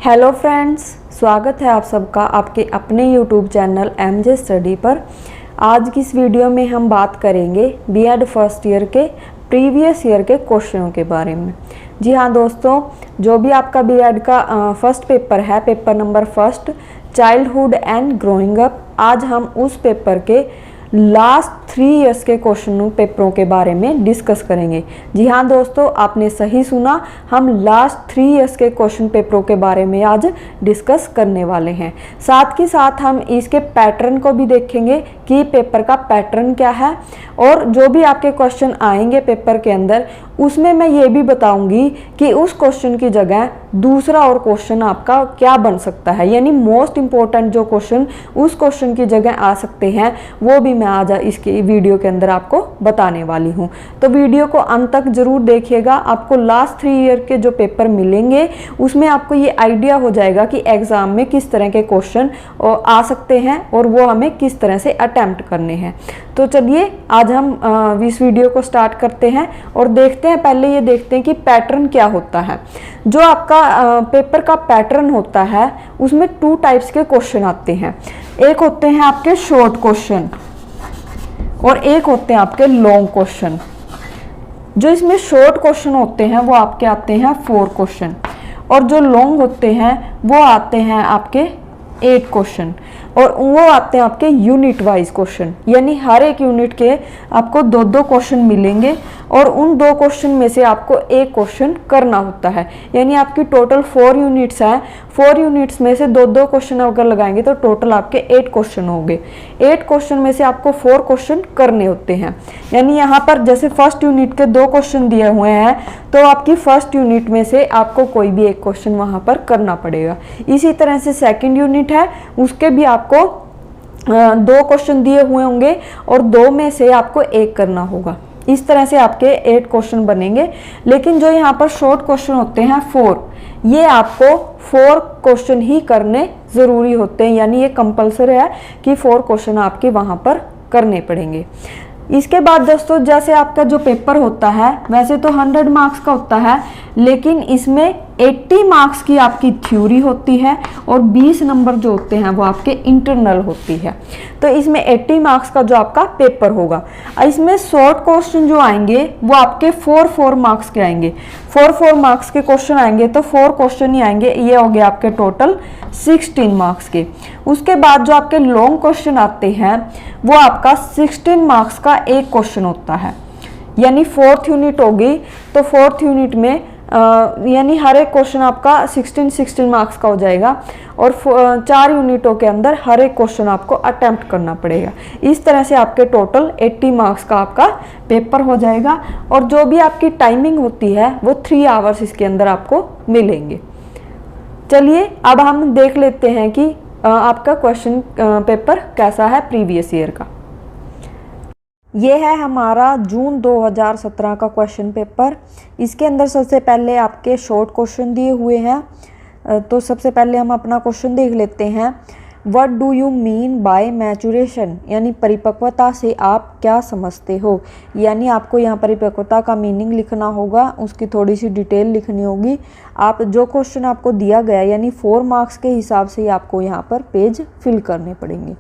Hello friends, स्वागत है आप सबका आपके अपने यूट्यूब चैनल एमजे स्टडी पर। आज की इस वीडियो में हम बात करेंगे बीएड फर्स्ट ईयर के प्रीवियस ईयर के क्वेश्चनों के बारे में। जी हाँ दोस्तों, जो भी आपका बीएड का फर्स्ट पेपर है, paper number first childhood and growing up, आज हम उस पेपर के लास्ट 3 इयर्स के क्वेश्चन पेपरों के बारे में डिस्कस करेंगे। जी हाँ दोस्तों, आपने सही सुना, हम लास्ट 3 इयर्स के क्वेश्चन पेपरों के बारे में आज डिस्कस करने वाले हैं। साथ ही साथ हम इसके पैटर्न को भी देखेंगे कि पेपर का पैटर्न क्या है, और जो भी आपके क्वेश्चन आएंगे पेपर के अंदर उसमें मैं ये भी बताऊंगी कि उस क्वेश्चन की जगह दूसरा और क्वेश्चन आपका क्या बन सकता है, यानी मोस्ट इंपॉर्टेंट जो क्वेश्चन उस क्वेश्चन की जगह आ सकते हैं वो भी मैं आज इसकी वीडियो के अंदर आपको बताने वाली हूँ। तो वीडियो को अंत तक जरूर देखिएगा। आपको लास्ट 3 ईयर के जो पेपर मिलेंगे उसमें आपको ये आइडिया हो जाएगा कि एग्जाम में किस तरह के क्वेश्चन आ सकते हैं और वो हमें किस तरह से अटेम्प्ट करने हैं। तो चलिए आज हम इस वीडियो को स्टार्ट करते हैं और देखते हैं। पहले ये देखते हैं कि पैटर्न क्या होता है। जो आपका पेपर का पैटर्न होता है उसमें 2 टाइप्स के क्वेश्चन आते हैं। एक होते हैं आपके शॉर्ट क्वेश्चन और एक होते हैं आपके लॉन्ग क्वेश्चन। जो इसमें शॉर्ट क्वेश्चन होते हैं वो आपके आते हैं 4 क्वेश्चन, और जो लॉन्ग होते हैं वो आते हैं आपके 8 क्वेश्चन, और वो आते हैं आपके यूनिट वाइज क्वेश्चन, यानी हर एक यूनिट के आपको 2-2 क्वेश्चन मिलेंगे और उन 2 क्वेश्चन में से आपको एक क्वेश्चन करना होता है। यानी आपकी टोटल 4 यूनिट्स हैं, 4 यूनिट्स में से 2-2 क्वेश्चन अगर लगाएंगे तो टोटल आपके 8 क्वेश्चन होंगे। 8 क्वेश्चन में से आपको 4 क्वेश्चन करने होते हैं। यानी यहाँ पर जैसे फर्स्ट यूनिट के 2 क्वेश्चन दिए हुए हैं तो आपकी फर्स्ट यूनिट में से आपको कोई भी एक क्वेश्चन वहाँ पर करना पड़ेगा। इसी तरह से सेकेंड यूनिट है, उसके भी आपको 2 क्वेश्चन दिए हुए होंगे और 2 में से आपको एक करना होगा। इस तरह से आपके 8 क्वेश्चन बनेंगे। लेकिन जो यहाँ पर शॉर्ट क्वेश्चन होते हैं 4, ये आपको 4 क्वेश्चन ही करने ज़रूरी होते हैं, यानी ये कंपलसरी है कि 4 क्वेश्चन आपके वहाँ पर करने पड़ेंगे। इसके बाद दोस्तों, जैसे आपका जो पेपर होता है वैसे तो 100 मार्क्स का होता है, लेकिन इसमें 80 मार्क्स की आपकी थ्योरी होती है और 20 नंबर जो होते हैं वो आपके इंटरनल होती है। तो इसमें 80 मार्क्स का जो आपका पेपर होगा, इसमें शॉर्ट क्वेश्चन जो आएंगे वो आपके 4-4 मार्क्स के आएंगे। 4-4 मार्क्स के क्वेश्चन आएंगे तो 4 क्वेश्चन ही आएंगे, ये हो गए आपके टोटल 16 मार्क्स के। उसके बाद जो आपके लॉन्ग क्वेश्चन आते हैं वो आपका 16 मार्क्स का एक क्वेश्चन होता है, यानी 4th यूनिट होगी तो 4th यूनिट में यानी हर एक क्वेश्चन आपका 16 मार्क्स का हो जाएगा, और 4 यूनिटों के अंदर हर एक क्वेश्चन आपको अटेम्प्ट करना पड़ेगा। इस तरह से आपके टोटल 80 मार्क्स का आपका पेपर हो जाएगा, और जो भी आपकी टाइमिंग होती है वो 3 आवर्स इसके अंदर आपको मिलेंगे। चलिए अब हम देख लेते हैं कि आपका क्वेश्चन पेपर कैसा है प्रीवियस ईयर का। ये है हमारा जून 2017 का क्वेश्चन पेपर। इसके अंदर सबसे पहले आपके शॉर्ट क्वेश्चन दिए हुए हैं। तो सबसे पहले हम अपना क्वेश्चन देख लेते हैं। What do you mean bye maturation, यानी परिपक्वता से आप क्या समझते हो। यानी आपको यहाँ परिपक्वता का मीनिंग लिखना होगा, उसकी थोड़ी सी डिटेल लिखनी होगी। आप जो क्वेश्चन आपको दिया गया यानी 4 मार्क्स के हिसाब से ही आपको यहाँ पर पेज फिल करने पड़ेंगे।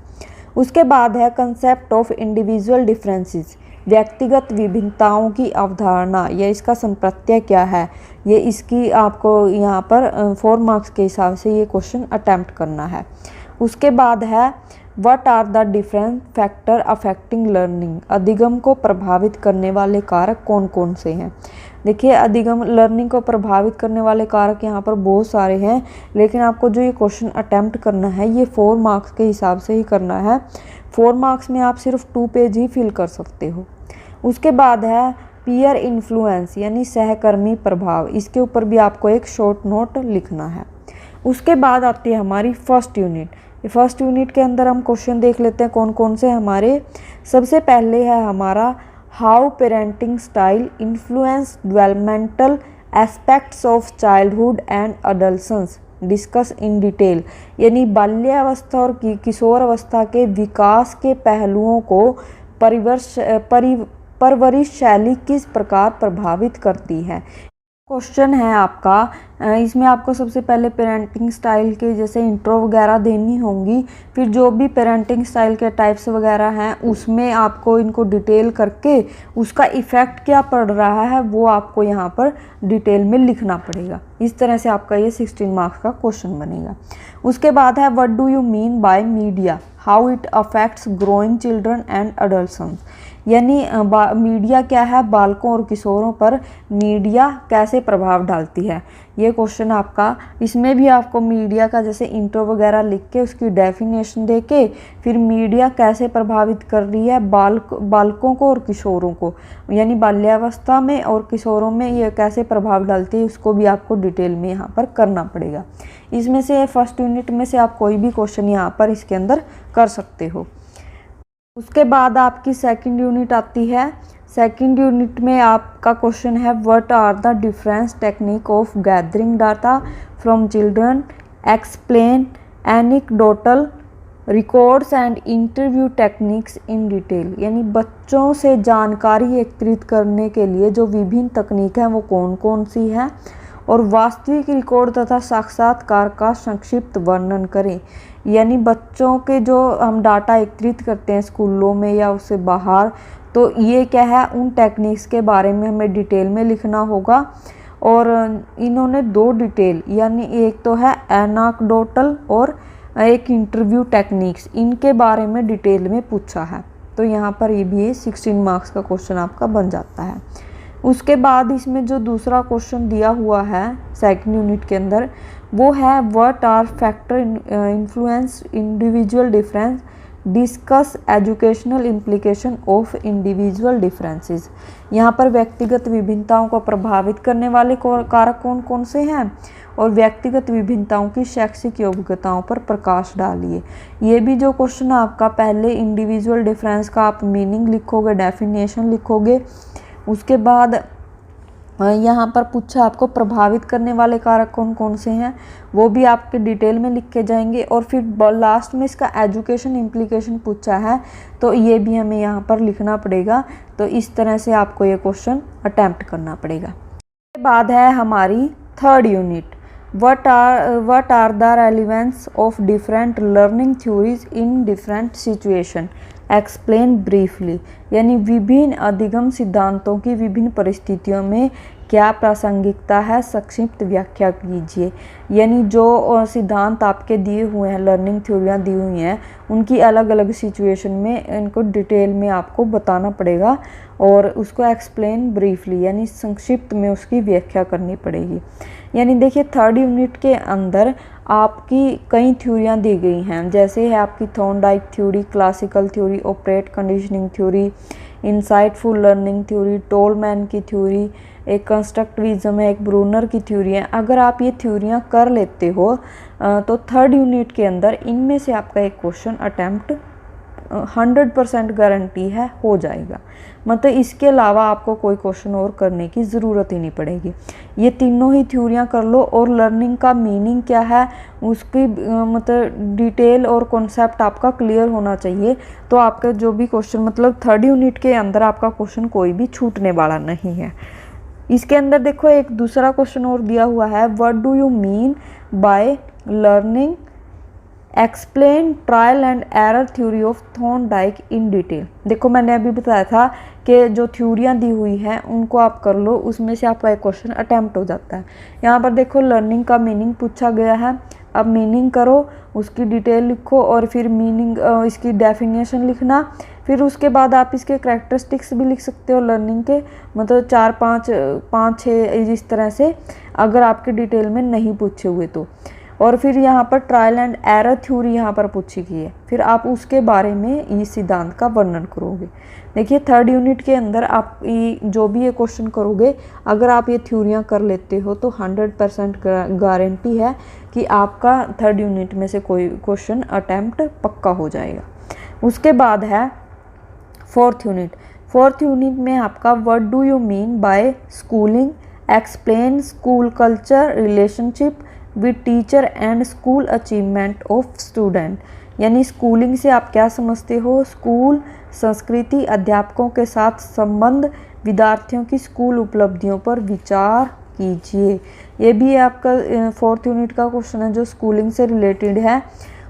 उसके बाद है कंसेप्ट ऑफ इंडिविजुअल डिफरेंसेस, व्यक्तिगत विभिन्नताओं की अवधारणा, या इसका संप्रत्यय क्या है। ये इसकी आपको यहाँ पर 4 मार्क्स के हिसाब से ये क्वेश्चन अटेम्प्ट करना है। उसके बाद है what are the different factor affecting learning, अधिगम को प्रभावित करने वाले कारक कौन कौन से हैं। देखिए, अधिगम लर्निंग को प्रभावित करने वाले कारक यहाँ पर बहुत सारे हैं, लेकिन आपको जो ये क्वेश्चन अटेम्प्ट करना है ये 4 मार्क्स के हिसाब से ही करना है। 4 मार्क्स में आप सिर्फ 2 पेज ही फिल कर सकते हो। उसके बाद है पीयर इन्फ्लुएंस, यानी सहकर्मी प्रभाव, इसके ऊपर भी आपको एक शॉर्ट नोट लिखना है। उसके बाद आती है हमारी फर्स्ट यूनिट। फर्स्ट यूनिट के अंदर हम क्वेश्चन देख लेते हैं कौन कौन से हमारे। सबसे पहले है हमारा how parenting style influence developmental aspects of childhood and adolescence, discuss in detail, यानी बाल्यावस्था और किशोर अवस्था के विकास के पहलुओं को परवरिश शैली किस प्रकार प्रभावित करती है। क्वेश्चन है आपका इसमें आपको सबसे पहले पेरेंटिंग स्टाइल के जैसे इंट्रो वगैरह देनी होंगी, फिर जो भी पेरेंटिंग स्टाइल के टाइप्स वगैरह हैं उसमें आपको इनको डिटेल करके उसका इफ़ेक्ट क्या पड़ रहा है वो आपको यहाँ पर डिटेल में लिखना पड़ेगा। इस तरह से आपका ये 16 मार्क्स का क्वेश्चन बनेगा। उसके बाद है what do you mean by media, how it affects growing children and adults. यानी मीडिया क्या है, बालकों और किशोरों पर मीडिया कैसे प्रभाव डालती है, ये क्वेश्चन आपका। इसमें भी आपको मीडिया का जैसे इंट्रो वगैरह लिख के उसकी डेफिनेशन दे के फिर मीडिया कैसे प्रभावित कर रही है बालकों को और किशोरों को, यानी बाल्यावस्था में और किशोरों में ये कैसे प्रभाव डालती है उसको भी आपको डिटेल में यहाँ पर करना पड़ेगा। इसमें से फर्स्ट यूनिट में से आप कोई भी क्वेश्चन यहाँ पर इसके अंदर कर सकते हो। उसके बाद आपकी सेकंड यूनिट आती है। सेकंड यूनिट में आपका क्वेश्चन है what are the difference technique of gathering data from children, explain anecdotal records and interview techniques in detail. यानी बच्चों से जानकारी एकत्रित करने के लिए जो विभिन्न तकनीक हैं वो कौन कौन सी हैं और वास्तविक रिकॉर्ड तथा साक्षात्कार का संक्षिप्त वर्णन करें। यानी बच्चों के जो हम डाटा एकत्रित करते हैं स्कूलों में या उससे बाहर, तो ये क्या है, उन टेक्निक्स के बारे में हमें डिटेल में लिखना होगा। और इन्होंने दो डिटेल, यानी एक तो है एनाक्डोटल और एक इंटरव्यू टेक्निक्स, इनके बारे में डिटेल में पूछा है। तो यहाँ पर ये भी 16 मार्क्स का क्वेश्चन आपका बन जाता है। उसके बाद इसमें जो दूसरा क्वेश्चन दिया हुआ है सेकंड यूनिट के अंदर वो है what are factor influence individual difference, discuss educational implication of individual differences. यहाँ पर व्यक्तिगत विभिन्नताओं को प्रभावित करने वाले कारक कौन कौन से हैं और व्यक्तिगत विभिन्नताओं की शैक्षिक योग्यताओं पर प्रकाश डालिए। ये भी जो क्वेश्चन आपका पहले इंडिविजुअल डिफरेंस का आप मीनिंग लिखोगे, डेफिनेशन लिखोगे, उसके बाद यहाँ पर पूछा आपको प्रभावित करने वाले कारक कौन कौन से हैं वो भी आपके डिटेल में लिख के जाएंगे। और फिर लास्ट में इसका एजुकेशन इम्प्लीकेशन पूछा है तो ये भी हमें यहाँ पर लिखना पड़ेगा। तो इस तरह से आपको ये क्वेश्चन अटैम्प्ट करना पड़ेगा। उसके बाद है हमारी third unit what are the relevance of different learning theories in different situation, explain briefly. यानी विभिन्न अधिगम सिद्धांतों की विभिन्न परिस्थितियों में क्या प्रासंगिकता है, संक्षिप्त व्याख्या कीजिए। यानी जो सिद्धांत आपके दिए हुए हैं, लर्निंग थ्योरियाँ दी हुई हैं, उनकी अलग अलग सिचुएशन में इनको डिटेल में आपको बताना पड़ेगा और उसको एक्सप्लेन ब्रीफली यानी संक्षिप्त में उसकी व्याख्या करनी पड़ेगी। यानी देखिए थर्ड यूनिट के अंदर आपकी कई थ्योरियाँ दी गई हैं, जैसे है आपकी Thorndike theory, classical theory, operate conditioning theory, insightful learning theory, Tolman की थ्योरी, एक कंस्ट्रक्टिविज्म है, एक ब्रूनर की थ्योरी है। अगर आप ये थ्योरियाँ कर लेते हो तो थर्ड यूनिट के अंदर इनमें से आपका एक क्वेश्चन अटैम्प्ट 100% गारंटी है हो जाएगा। मतलब इसके अलावा आपको कोई क्वेश्चन और करने की ज़रूरत ही नहीं पड़ेगी। ये तीनों ही थ्योरियाँ कर लो और लर्निंग का मीनिंग क्या है उसकी मतलब डिटेल और कॉन्सेप्ट आपका क्लियर होना चाहिए। तो आपका जो भी क्वेश्चन मतलब थर्ड यूनिट के अंदर आपका क्वेश्चन कोई भी छूटने वाला नहीं है। इसके अंदर देखो एक दूसरा क्वेश्चन और दिया हुआ है what do you mean by learning, explain trial and error theory of Thorndike in detail. देखो मैंने अभी बताया था कि जो थ्योरियाँ दी हुई हैं उनको आप कर लो, उसमें से आपका एक क्वेश्चन अटैम्प्ट हो जाता है। यहाँ पर देखो लर्निंग का मीनिंग पूछा गया है, अब मीनिंग करो, उसकी डिटेल लिखो और फिर मीनिंग इसकी डेफिनेशन लिखना। फिर उसके बाद आप इसके करैक्टरिस्टिक्स भी लिख सकते हो लर्निंग के, मतलब 4 5 6 इस तरह से, अगर आपके डिटेल में नहीं पूछे हुए तो। और फिर यहाँ पर ट्रायल एंड एरर थ्योरी यहाँ पर पूछी गई है, फिर आप उसके बारे में इस सिद्धांत का वर्णन करोगे। देखिए थर्ड यूनिट के अंदर आप जो भी ये क्वेश्चन करोगे, अगर आप ये थ्योरियाँ कर लेते हो तो 100% गारंटी है कि आपका थर्ड यूनिट में से कोई क्वेश्चन अटैम्प्ट पक्का हो जाएगा। उसके बाद है फोर्थ यूनिट। फोर्थ यूनिट में आपका what do you mean bye schooling, explain school culture relationship with teacher and school achievement of student. यानी स्कूलिंग से आप क्या समझते हो, स्कूल संस्कृति, अध्यापकों के साथ संबंध, विद्यार्थियों की स्कूल उपलब्धियों पर विचार कीजिए। ये भी आपका 4th यूनिट का क्वेश्चन है जो स्कूलिंग से रिलेटेड है।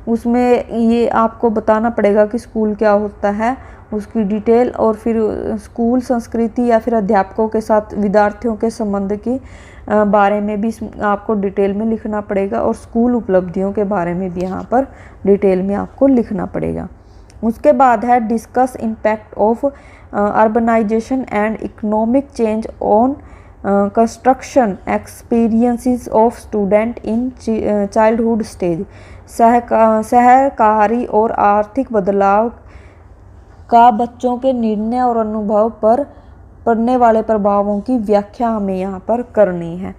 उसमें ये आपको बताना पड़ेगा कि स्कूल क्या होता है, उसकी डिटेल, और फिर स्कूल संस्कृति या फिर अध्यापकों के साथ विद्यार्थियों के संबंध की बारे में भी आपको डिटेल में लिखना पड़ेगा, और स्कूल उपलब्धियों के बारे में भी यहाँ पर डिटेल में आपको लिखना पड़ेगा। उसके बाद है discuss impact of urbanization and economic change on construction experiences of student in childhood stage. सहकारी और आर्थिक बदलाव का बच्चों के निर्णय और अनुभव पर पड़ने वाले प्रभावों की व्याख्या हमें यहाँ पर करनी है।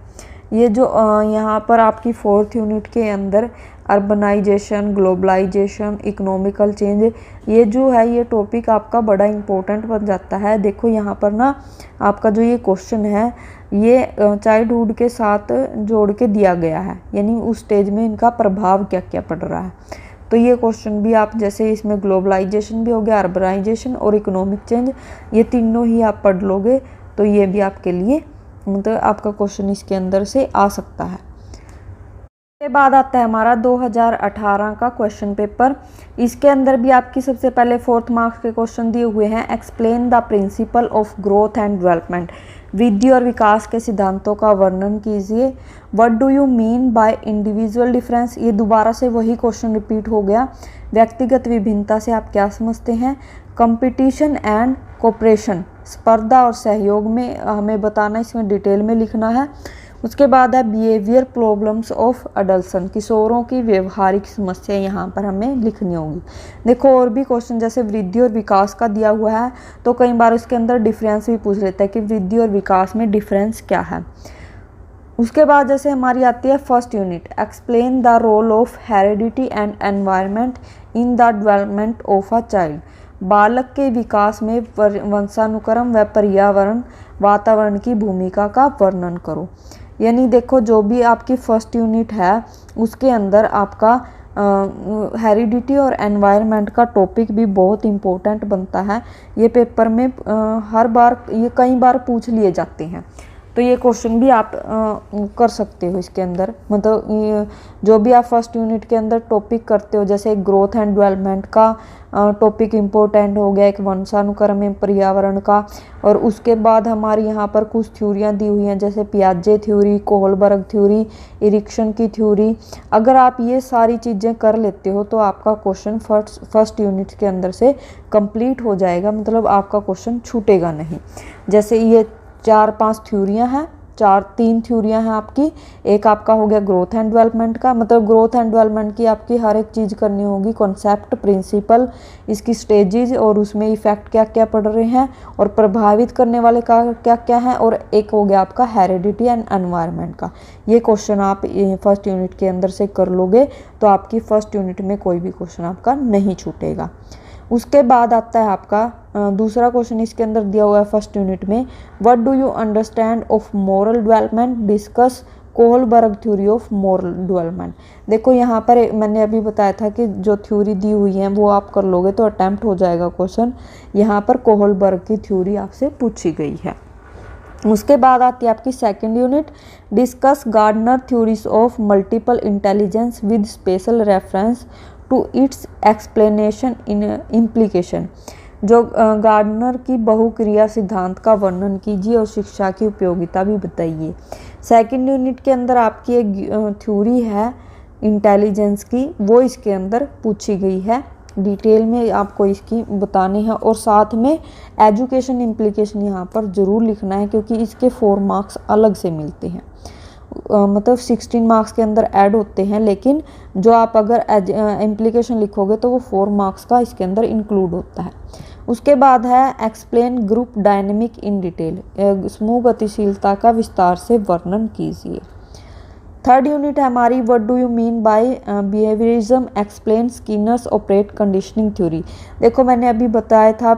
ये जो यहाँ पर आपकी 4th यूनिट के अंदर अर्बनाइजेशन, ग्लोबलाइजेशन, इकोनॉमिकल चेंज, ये जो है ये टॉपिक आपका बड़ा इम्पोर्टेंट बन जाता है। देखो यहाँ पर ना आपका जो ये क्वेश्चन है ये चाइल्डहुड के साथ जोड़ के दिया गया है, यानी उस स्टेज में इनका प्रभाव क्या क्या पड़ रहा है। तो ये क्वेश्चन भी आप जैसे इसमें ग्लोबलाइजेशन भी हो गया, अर्बनाइजेशन और इकोनॉमिक चेंज, ये तीनों ही आप पढ़ लोगे तो ये भी आपके लिए मतलब आपका क्वेश्चन इसके अंदर से आ सकता है। इसके बाद आता है हमारा 2018 का क्वेश्चन पेपर। इसके अंदर भी आपकी सबसे पहले 4th मार्क्स के क्वेश्चन दिए हुए हैं। Explain the principle of growth and development, वृद्धि और विकास के सिद्धांतों का वर्णन कीजिए। What do you mean by individual difference, ये दोबारा से वही क्वेश्चन रिपीट हो गया। व्यक्तिगत विभिन्नता से आप क्या समझते हैं। कंपटीशन एंड कोऑपरेशन, स्पर्धा और सहयोग में हमें बताना, इसमें डिटेल में लिखना है। उसके बाद है बिहेवियर प्रॉब्लम्स ऑफ अडल्सन, किशोरों की व्यवहारिक समस्या यहाँ पर हमें लिखनी होगी। देखो और भी क्वेश्चन जैसे वृद्धि और विकास का दिया हुआ है तो कई बार उसके अंदर डिफरेंस भी पूछ लेता है कि वृद्धि और विकास में डिफरेंस क्या है। उसके बाद जैसे हमारी आती है 1st unit, explain the role of heredity and environment in the development of a child, बालक के विकास में वंशानुक्रम व पर्यावरण वातावरण की भूमिका का वर्णन करो। यानी देखो जो भी आपकी 1st यूनिट है उसके अंदर आपका हेरिडिटी और एनवायरनमेंट का टॉपिक भी बहुत इम्पोर्टेंट बनता है। ये पेपर में हर बार ये कई बार पूछ लिए जाते हैं, तो ये क्वेश्चन भी आप कर सकते हो इसके अंदर। मतलब जो भी आप 1st यूनिट के अंदर टॉपिक करते हो, जैसे ग्रोथ एंड डेवलपमेंट का टॉपिक इम्पोर्टेंट हो गया, एक वंशानुक्रम में पर्यावरण का, और उसके बाद हमारी यहाँ पर कुछ थ्योरियाँ दी हुई हैं जैसे पियाजे थ्योरी, कोहलबर्ग थ्योरी, इरिक्शन की थ्योरी। अगर आप ये सारी चीज़ें कर लेते हो तो आपका क्वेश्चन 1st यूनिट के अंदर से कंप्लीट हो जाएगा, मतलब आपका क्वेश्चन छूटेगा नहीं। जैसे ये 4-5 थ्योरियाँ हैं, 3 थ्योरियाँ हैं आपकी। एक आपका हो गया ग्रोथ एंड डेवलपमेंट का, मतलब ग्रोथ एंड डेवलपमेंट की आपकी हर एक चीज़ करनी होगी, कॉन्सेप्ट, प्रिंसिपल, इसकी स्टेजेज और उसमें इफेक्ट क्या क्या पड़ रहे हैं और प्रभावित करने वाले का क्या क्या है, और एक हो गया आपका हेरिडिटी एंड एनवायरनमेंट का। ये क्वेश्चन आप 1st यूनिट के अंदर से कर लोगे तो आपकी 1st यूनिट में कोई भी क्वेश्चन आपका नहीं छूटेगा। उसके बाद आता है आपका दूसरा क्वेश्चन इसके अंदर दिया हुआ है 1st यूनिट में, what do you understand of moral development, discuss Kohlberg theory of moral development. देखो यहाँ पर मैंने अभी बताया था कि जो थ्योरी दी हुई है वो आप कर लोगे तो अटैम्प्ट हो जाएगा क्वेश्चन। यहाँ पर कोहलबर्ग की थ्योरी आपसे पूछी गई है। उसके बाद आती है आपकी 2nd unit, discuss Gardner theories of multiple intelligence with special reference to its explanation in implication. जो गार्डनर की बहुक्रिया सिद्धांत का वर्णन कीजिए और शिक्षा की उपयोगिता भी बताइए। 2nd यूनिट के अंदर आपकी एक थ्योरी है इंटेलिजेंस की, वो इसके अंदर पूछी गई है, डिटेल में आपको इसकी बतानी है, और साथ में एजुकेशन इम्प्लीकेशन यहाँ पर ज़रूर लिखना है क्योंकि इसके 4 मार्क्स अलग से मिलते हैं। मतलब 16 मार्क्स के अंदर ऐड होते हैं, लेकिन जो आप अगर इम्प्लीकेशन लिखोगे तो वो 4 मार्क्स का इसके अंदर इंक्लूड होता है। उसके बाद है explain group dynamic in detail, समूह गतिशीलता का विस्तार से वर्णन कीजिए। 3rd यूनिट है हमारी, what do you mean bye behaviourism, explain Skinner's operate conditioning theory. देखो मैंने अभी बताया था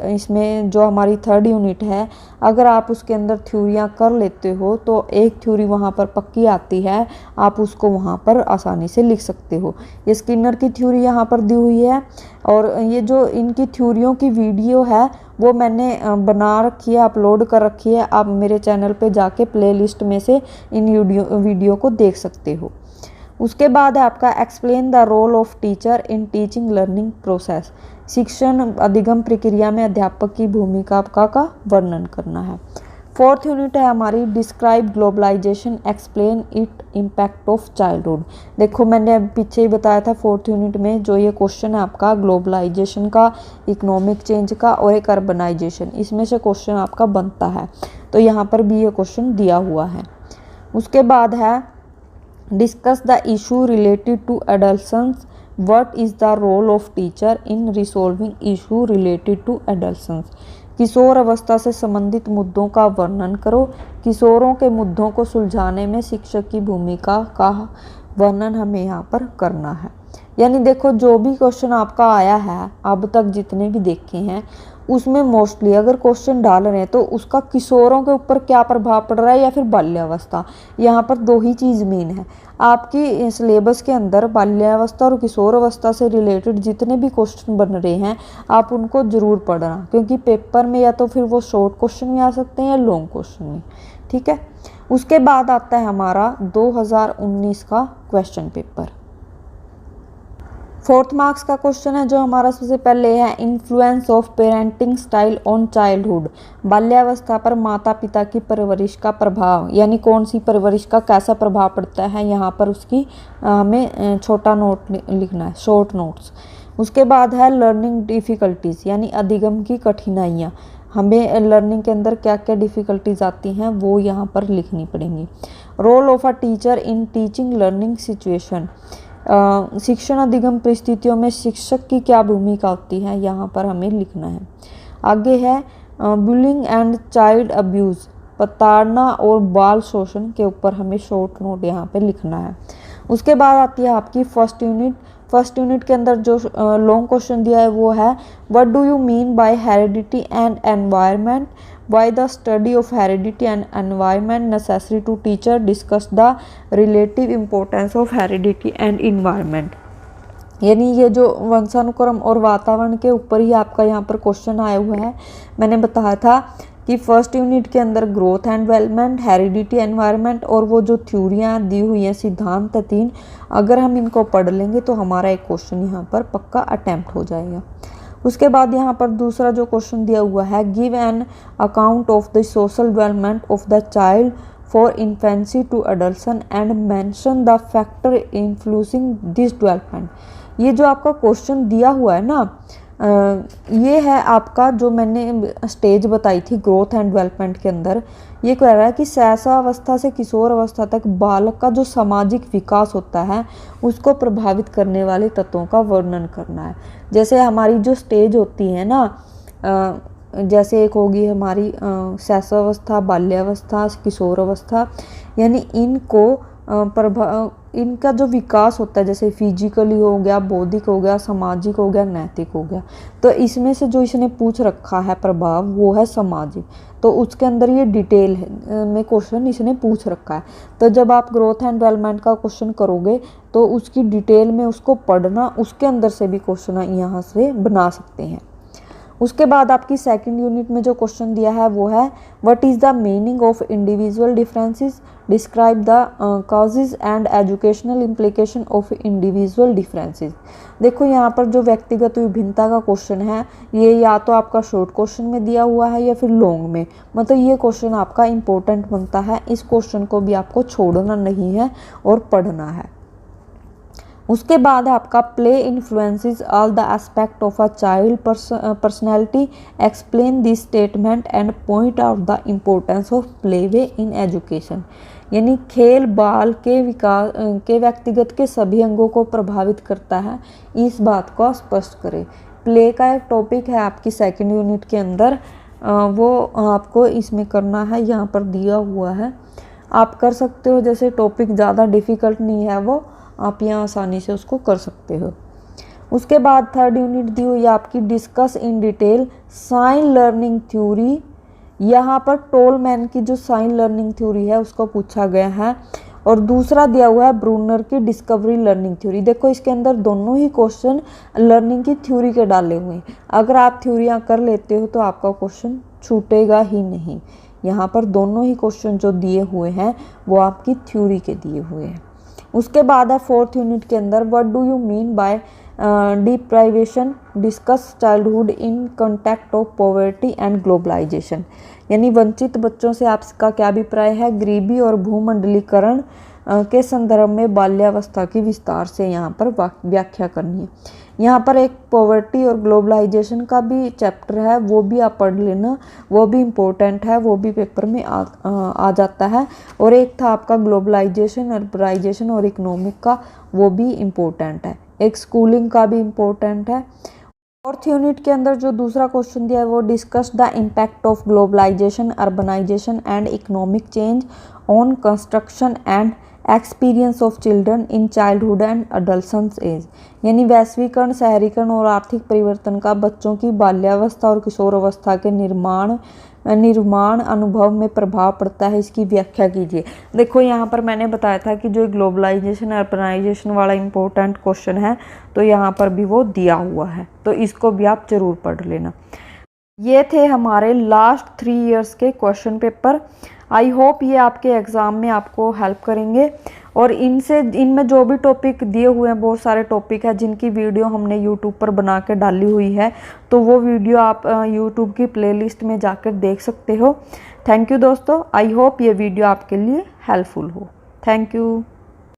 इसमें जो हमारी 3rd यूनिट है, अगर आप उसके अंदर थ्योरियाँ कर लेते हो तो एक थ्योरी वहाँ पर पक्की आती है, आप उसको वहाँ पर आसानी से लिख सकते हो। ये स्किनर की थ्योरी यहाँ पर दी हुई है, और ये जो इनकी थ्योरियों की वीडियो है वो मैंने बना रखी है, अपलोड कर रखी है। आप मेरे चैनल पे जाके प्लेलिस्ट में से इन वीडियो को देख सकते हो। उसके बाद है आपका explain the role of teacher in teaching learning process. शिक्षण अधिगम प्रक्रिया में अध्यापक की भूमिका का वर्णन करना है। फोर्थ यूनिट है हमारी describe globalization, explain it impact of childhood. देखो मैंने पीछे ही बताया था फोर्थ यूनिट में जो ये क्वेश्चन है आपका ग्लोबलाइजेशन का, इकोनॉमिक चेंज का और एक अर्बनाइजेशन, इसमें से क्वेश्चन आपका बनता है। तो यहाँ पर भी ये क्वेश्चन दिया हुआ है। उसके बाद है discuss the issue related to adolescence, what is the role of teacher in resolving issue related to adolescence. किशोर अवस्था से संबंधित मुद्दों का वर्णन करो। किशोरों के मुद्दों को सुलझाने में शिक्षक की भूमिका का वर्णन हमें यहाँ पर करना है। यानी देखो जो भी क्वेश्चन आपका आया है अब तक जितने भी देखे हैं उसमें मोस्टली अगर क्वेश्चन डाल रहे हैं तो उसका किशोरों के ऊपर क्या प्रभाव पड़ रहा है या फिर बाल्यावस्था, यहाँ पर दो ही चीज़ मेन है। आपकी सिलेबस के अंदर बाल्यावस्था और किशोर अवस्था से रिलेटेड जितने भी क्वेश्चन बन रहे हैं आप उनको ज़रूर पढ़ना, क्योंकि पेपर में या तो फिर वो शॉर्ट क्वेश्चन में आ सकते हैं या लॉन्ग क्वेश्चन में। ठीक है। उसके बाद आता है हमारा 2019 का क्वेश्चन पेपर। फोर्थ मार्क्स का क्वेश्चन है जो हमारा सबसे पहले है influence of parenting style on childhood. बाल्यावस्था पर माता पिता की परवरिश का प्रभाव, यानी कौन सी परवरिश का कैसा प्रभाव पड़ता है, यहाँ पर उसकी हमें छोटा नोट लिखना है, शॉर्ट नोट्स। उसके बाद है लर्निंग डिफ़िकल्टीज़, यानी अधिगम की कठिनाइयाँ। हमें लर्निंग के अंदर क्या क्या डिफ़िकल्टीज आती हैं वो यहाँ पर लिखनी पड़ेंगी। Role of a teacher in teaching learning situation, शिक्षण अधिगम परिस्थितियों में शिक्षक की क्या भूमिका होती है, यहाँ पर हमें लिखना है। आगे है बुलिंग एंड चाइल्ड अब्यूज़, प्रताड़ना और बाल शोषण के ऊपर हमें शॉर्ट नोट यहाँ पे लिखना है। उसके बाद आती है आपकी फर्स्ट यूनिट। फर्स्ट यूनिट के अंदर जो लॉन्ग क्वेश्चन दिया है वो है what do you mean by heredity and environment, why the study of heredity and environment necessary to teacher, discuss the relative importance of heredity and environment. यानी ये जो वंशानुक्रम और वातावरण के ऊपर ही आपका यहाँ पर क्वेश्चन आया हुआ है। मैंने बताया था कि फर्स्ट यूनिट के अंदर growth and development, heredity, environment और वो जो थ्योरियाँ दी हुई हैं सिद्धांत 3, अगर हम इनको पढ़ लेंगे तो हमारा एक क्वेश्चन यहाँ पर पक्का अटैम्प्ट हो जाएगा। उसके बाद यहाँ पर दूसरा जो क्वेश्चन दिया हुआ है give an account of the social development of the child for infancy to adolescence and mention the factor influencing this development. ये जो आपका क्वेश्चन दिया हुआ है ना, ये है आपका जो मैंने स्टेज बताई थी ग्रोथ एंड डेवलपमेंट के अंदर। ये कह रहा है कि शैशवावस्था से किशोर अवस्था तक बालक का जो सामाजिक विकास होता है उसको प्रभावित करने वाले तत्वों का वर्णन करना है। जैसे हमारी जो स्टेज होती है ना, जैसे एक होगी हमारी शैशवावस्था, बाल्यावस्था, किशोर अवस्था, यानी इनका जो विकास होता है जैसे फिजिकली हो गया, बौद्धिक हो गया, सामाजिक हो गया, नैतिक हो गया। तो इसमें से जो इसने पूछ रखा है प्रभाव वो है सामाजिक, तो उसके अंदर ये डिटेल में क्वेश्चन इसने पूछ रखा है। तो जब आप ग्रोथ एंड डेवलपमेंट का क्वेश्चन करोगे तो उसकी डिटेल में उसको पढ़ना, उसके अंदर से भी क्वेश्चन यहाँ से बना सकते हैं। उसके बाद आपकी सेकंड यूनिट में जो क्वेश्चन दिया है वो है what is the meaning of individual differences, describe the causes and educational implication of individual differences. देखो यहाँ पर जो व्यक्तिगत विभिन्नता का क्वेश्चन है ये या तो आपका शॉर्ट क्वेश्चन में दिया हुआ है या फिर लॉन्ग में, मतलब ये क्वेश्चन आपका इम्पोर्टेंट बनता है। इस क्वेश्चन को भी आपको छोड़ना नहीं है और पढ़ना है। उसके बाद आपका play influences all the aspect of a child personality, explain this statement and point out the importance of play way in education. यानी खेल बाल के विकास के व्यक्तिगत के सभी अंगों को प्रभावित करता है, इस बात को स्पष्ट करें। प्ले का एक टॉपिक है आपकी सेकेंड यूनिट के अंदर, वो आपको इसमें करना है, यहाँ पर दिया हुआ है, आप कर सकते हो। जैसे टॉपिक ज़्यादा डिफ़िकल्ट नहीं है वो, आप यहाँ आसानी से उसको कर सकते हो। उसके बाद थर्ड यूनिट दी हुई आपकी discuss in detail sign learning theory. यहाँ पर टोलमैन की जो साइन लर्निंग थ्योरी है उसको पूछा गया है और दूसरा दिया हुआ है ब्रूनर की डिस्कवरी लर्निंग थ्योरी। देखो इसके अंदर दोनों ही क्वेश्चन लर्निंग की थ्योरी के डाले हुए हैं। अगर आप थ्योरियाँ कर लेते हो तो आपका क्वेश्चन छूटेगा ही नहीं। यहाँ पर दोनों ही क्वेश्चन जो दिए हुए हैं वो आपकी थ्योरी के दिए हुए हैं। उसके बाद है 4th यूनिट के अंदर what do you mean by deprivation, discuss childhood in context of poverty and globalization. यानी वंचित बच्चों से आपका क्या अभिप्राय है, गरीबी और भूमंडलीकरण के संदर्भ में बाल्यावस्था की विस्तार से यहाँ पर व्याख्या करनी है। यहाँ पर एक पॉवर्टी और ग्लोबलाइजेशन का भी चैप्टर है, वो भी आप पढ़ लेना, वो भी इम्पोर्टेंट है, वो भी पेपर में आ जाता है। और एक था आपका ग्लोबलाइजेशन, अर्बनाइजेशन और इकोनॉमिक का, वो भी इम्पोर्टेंट है। एक स्कूलिंग का भी इम्पोर्टेंट है। 4th यूनिट के अंदर जो दूसरा क्वेश्चन दिया है वो discuss the impact of globalization, urbanization and economic change on construction and experience of children in childhood and adolescence age. यानी वैश्वीकरण, शहरीकरण और आर्थिक परिवर्तन का बच्चों की बाल्यावस्था और किशोरावस्था के निर्माण अनुभव में प्रभाव पड़ता है, इसकी व्याख्या कीजिए। देखो यहाँ पर मैंने बताया था कि जो ग्लोबलाइजेशन अर्बनाइजेशन वाला इम्पोर्टेंट क्वेश्चन है तो यहाँ पर भी वो दिया हुआ है, तो इसको भी आप जरूर पढ़ लेना। ये थे हमारे लास्ट 3 इयर्स के क्वेश्चन पेपर। आई होप ये आपके एग्ज़ाम में आपको हेल्प करेंगे। और इनमें जो भी टॉपिक दिए हुए हैं, बहुत सारे टॉपिक है जिनकी वीडियो हमने यूट्यूब पर बना के डाली हुई है, तो वो वीडियो आप यूट्यूब की प्लेलिस्ट में जाकर देख सकते हो। थैंक यू दोस्तों, आई होप ये वीडियो आपके लिए हेल्पफुल हो। Thank you.